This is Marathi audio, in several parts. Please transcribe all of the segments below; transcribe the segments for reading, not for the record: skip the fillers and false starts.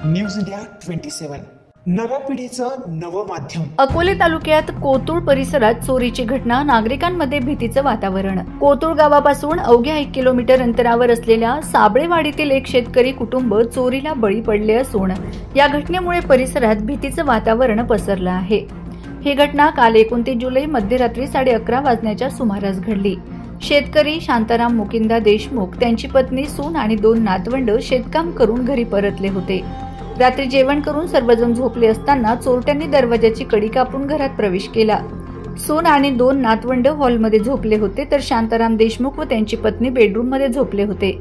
न्यूज इंडिया 27 नव्या पिढीचं नवं माध्यम। अकोले तालुक्यात कोतुळ परिसरात चोरीची घटना, नागरिकांमध्ये भीतीचं वातावरण। कोतुळ गावापासून अवघ्या 1 किलोमीटर अंतरावर असलेल्या साबळेवाडीतील एक शेतकरी कुटुंब चोरीला बळी पडले असून या घटनेमुळे परिसरात भीतीचं वातावरण पसरलं आहे। ही घटना काल 29 जुलै मध्यरात्री 11:30 वाजण्याच्या सुमारास घडली। शेतकरी शांताराम मुकिंदा देशमुख, त्यांची पत्नी, सून आणि 2 नातवंड शेतकाम करून घरी परतले होते। रात्री जेवण करून सर्वजण झोपले असताना चोरट्यांनी दरवाजाची कडी कापून घरात प्रवेश केला। सून आणि 2 नातवंड हॉलमध्ये झोपले होते, तर शांताराम देशमुख व त्यांची पत्नी बेडरूममध्ये झोपले होते।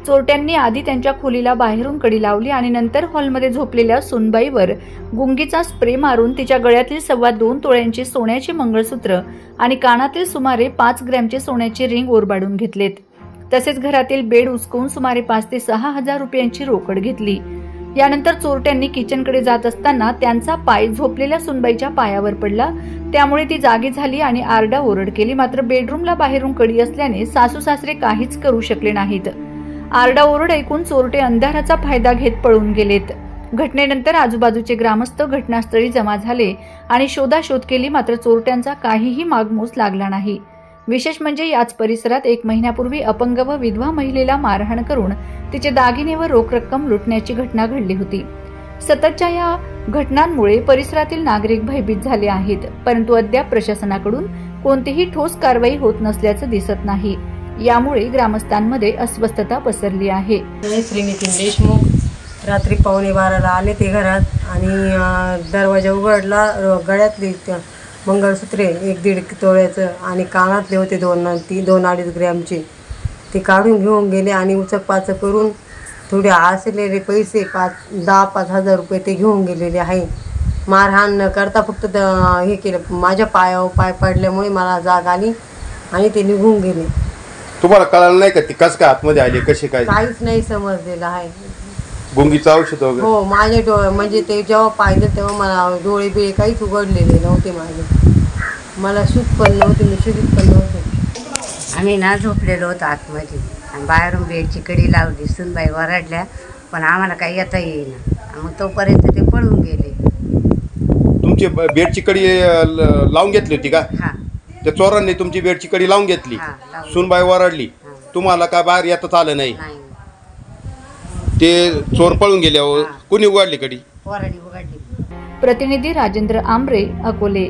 चोरट्यांनी आधी त्यांच्या खोलीला बाहेरून कडी लावली आणि नंतर हॉलमध्ये झोपलेल्या सुनबाईवर गुंगीचा स्प्रे मारून तिच्या गळ्यातील 2.25 तोळ्यांची सोन्याची मंगळसूत्र आणि कानातील सुमारे 5 ग्रॅमचे सोन्याचे रिंग ओरबाडून घेतलेत। तसेच घरातील बेड उचकून सुमारे 5 ते 6 हजार रुपयांची रोकड घेतली। यानंतर चोरट्यांनी किचनकडे जात असताना त्यांचा पाय झोपलेल्या सुनबाईच्या पायावर पडला, त्यामुळे ती जागी झाली आणि आरडाओरड केली। मात्र बेडरूमला बाहेरून कडी असल्याने सासू सासरे काहीच करू शकले नाहीत। आरडाओरड ऐकून चोरटे अंधाराचा फायदा घेत पळून गेलेत। घटनेनंतर आजूबाजूचे ग्रामस्थ घटनास्थळी जमा झाले आणि शोधाशोध केली, मात्र चोरट्यांचा काहीही मागमूस लागला नाही। विशेष म्हणजे याच परिसरात 1 महिन्यापूर्वी अपंग व विधवा महिलेला मारहाण करून तिचे दागिने व रोख रक्कम लुटण्याची घटना घडली होती। सततच्या या घटनांमुळे परिसरातील नागरिक भयभीत झाले आहेत, परंतु अद्याप प्रशासनाकडून कोणतीही ठोस कारवाई होत नसल्याचं दिसत नाही। यामुळे ग्रामस्थांमध्ये अस्वस्थता पसरली आहे। श्री नितीन देशमुख रात्री 11:15 आले ते घरात आणि दरवाजा उघडला। गळ्यातली मंगळसूत्रे 1.5 तोळ्याचं आणि कानातले होते 2-2.5 ग्रॅमचे, ते काढून घेऊन गेले आणि उचकपाचक करून थोडे असलेले पैसे 10-5 हजार रुपये ते घेऊन गेलेले आहे। मारहाण न करता फक्त हे केलं, माझ्या पायावर पाय पडल्यामुळे मला जाग आली आणि ते निघून गेले। तुम्हाला कळलं नाही का ते कसं काय आतमध्ये आले, कसे काय? काहीच नाही समजलेलं आहे। गुंगीचं औषध वगैरे? हो, माझे डोळे म्हणजे ते जेव्हा पाहिलं तेव्हा मला डोळे बिळे काहीच उघडलेले नव्हते माझे। मला सुख पण नव्हते, मी शुद्धीत पण नव्हते। आम्ही ना झोपलेलो होतो आतमध्ये आणि बाहेरून बेडची कडी लावली। सुनबाई वरडल्या, पण आम्हाला काही येता येईना। मग तोपर्यंत ते पळून गेले। तुमची बेडची कडी लावून घेतली होती का? हा, त्या चोरांनी तुमची बेडची कडी लावून घेतली। सुनबाई वरडली, तुम्हाला काय बाहेर येताच आलं नाही? ते चोर पळून गेल्यावर कोणी उघडली कडी? उघडली। प्रतिनिधी राजेंद्र आंबरे, अकोले।